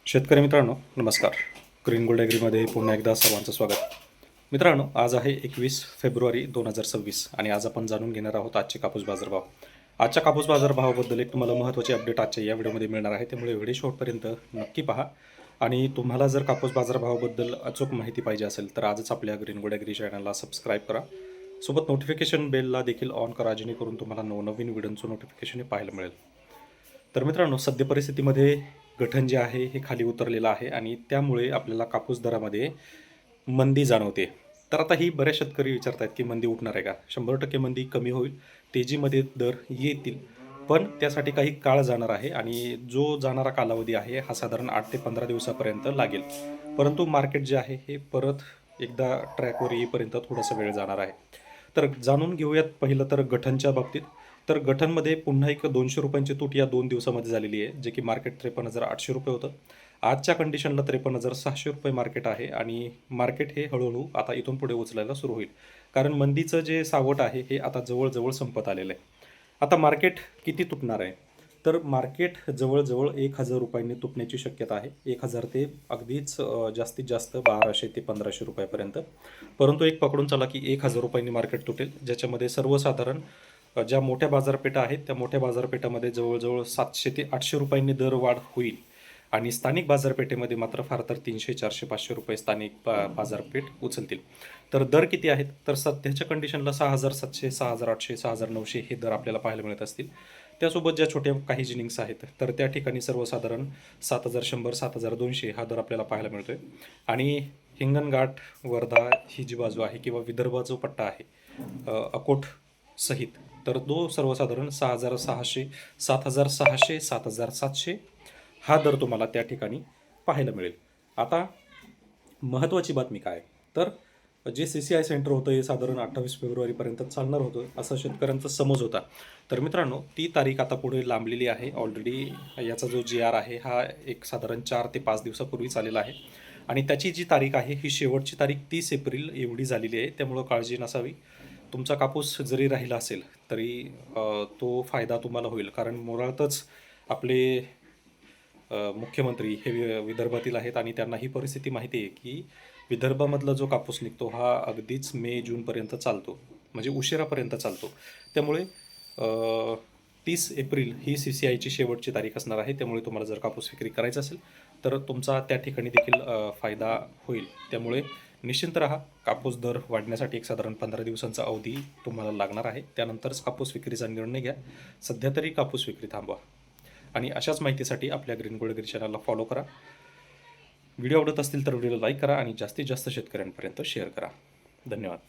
शेतकरी मित्रांनो नमस्कार. ग्रीन गोल्ड ॲग्रीमध्ये पुन्हा एकदा सर्वांचं स्वागत. मित्रांनो, आज आहे 21 फेब्रुवारी 2026 आणि आज आपण जाणून घेणार आहोत आजचे कापूस बाजारभाव. आजच्या कापूस बाजारभावाबद्दल एक तुम्हाला महत्त्वाचे अपडेट आजच्या या व्हिडिओमध्ये मिळणार आहे, त्यामुळे व्हिडिओ शेवटपर्यंत नक्की पहा. आणि तुम्हाला जर कापूस बाजारभावाबद्दल अचूक माहिती पाहिजे असेल तर आजच आपल्या ग्रीन गोल्ड ॲग्री चॅनलला सबस्क्राईब करा. सोबत नोटिफिकेशन बेलला देखील ऑन करा, जेणेकरून तुम्हाला नवनवीन व्हिडिओचं नोटिफिकेशन पाहायला मिळेल. तर मित्रांनो, सद्य परिस्थितीमध्ये गठण जे आहे हे खाली उतरलेलं आहे आणि त्यामुळे आपल्याला कापूस दरामध्ये मंदी जाणवते. तर आता ही बऱ्याच शेतकरी विचारत आहेत की मंदी उठणार आहे का? 100% मंदी कमी होईल, तेजीमध्ये दर येतील, पण त्यासाठी काही काळ जाणार आहे आणि जो जाणारा कालावधी आहे हा साधारण 8 ते 15 दिवसापर्यंत लागेल. परंतु मार्केट जे आहे हे परत एकदा ट्रॅकवर येईपर्यंत थोडासा वेळ जाणार आहे. तर जाणून घेऊयात पहिलं तर गठणच्या बाबतीत. तर गठणमध्ये पुन्हा एक 200 रुपयांची तूट या 2 दिवसामध्ये झालेली आहे, जे की मार्केट 53,800 रुपये होतं. आजच्या कंडिशनला 53,600 रुपये मार्केट आहे आणि मार्केट हे हळूहळू आता इथून पुढे उचलायला सुरू होईल. कारण मंदीचं जे सावट आहे हे आता जवळजवळ संपत आलेलं आहे. आता मार्केट किती तुटणार आहे? तर मार्केट जवळजवळ 1,000 रुपयांनी तुटण्याची शक्यता आहे. 1,000 ते अगदीच जास्तीत जास्त 1,200 ते 1,500 रुपयापर्यंत. परंतु एक पकडून चला की 1,000 रुपयांनी मार्केट तुटेल, ज्याच्यामध्ये सर्वसाधारण ज्या मोठ्या बाजारपेठा आहेत त्या मोठ्या बाजारपेठामध्ये जवळजवळ 700 ते 800 रुपयांनी दरवाढ होईल आणि स्थानिक बाजारपेठेमध्ये मात्र फार तर 300, 400, 500 रुपये स्थानिक बाजारपेठ उचलतील. तर दर किती आहेत? तर सध्याच्या कंडिशनला 6,700, 6,800, 6,900 हे दर आपल्याला पाहायला मिळत असतील. त्यासोबत ज्या छोट्या काही जिनिंग्स आहेत तर त्या ठिकाणी सर्वसाधारण 7,100, 7,200 हा दर आपल्याला पाहायला मिळतो आहे. आणि हिंगणघाट, वर्धा ही जी बाजू आहे किंवा विदर्भ जो पट्टा आहे अकोट सहित, तर तो सर्वसाधारण 6,600, 7,600, 7,700 हा दर तुम्हाला त्या ठिकाणी पाहायला मिळेल. आता महत्त्वाची बातमी काय? तर जे CCI सेंटर होतं हे साधारण 28 फेब्रुवारीपर्यंत चालणार होतं असं शेतकऱ्यांचा समज होता. तर मित्रांनो, ती तारीख आता पुढे लांबलेली आहे. ऑलरेडी याचा जो GR आहे हा एक साधारण 4 ते 5 दिवसापूर्वी आलेला आहे आणि त्याची जी तारीख आहे ही शेवटची तारीख 30 एप्रिल एवढी झालेली आहे. त्यामुळं काळजी नसावी. तुमचा कापूस जरी राहिला असेल तरी तो फायदा तुम्हाला होईल, कारण मुळातच आपले मुख्यमंत्री हे विदर्भातील आहेत आणि त्यांना ही परिस्थिती माहिती आहे की विदर्भामधला जो कापूस निघतो हा अगदीच मे जूनपर्यंत चालतो, म्हणजे उशिरापर्यंत चालतो. त्यामुळे 30 एप्रिल ही CCIची शेवटची तारीख असणार आहे. त्यामुळे तुम्हाला जर कापूस विक्री करायचा असेल तर तुमचा त्या ठिकाणी देखील फायदा होईल. त्यामुळे निश्चिंत राहा. कापूस दर वाढण्यासाठी एक साधारण 15 दिवसांचा अवधी तुम्हाला लागणार आहे. त्यानंतरच कापूस विक्रीचा निर्णय घ्या. सध्या तरी कापूस विक्री थांबवा. आणि अशाच माहितीसाठी आपल्या ग्रीन गोल्ड ॲग्री चॅनलला फॉलो करा. व्हिडिओ आवडत असतील तर व्हिडिओला लाईक करा आणि जास्तीत जास्त शेतकऱ्यांपर्यंत शेअर करा. धन्यवाद.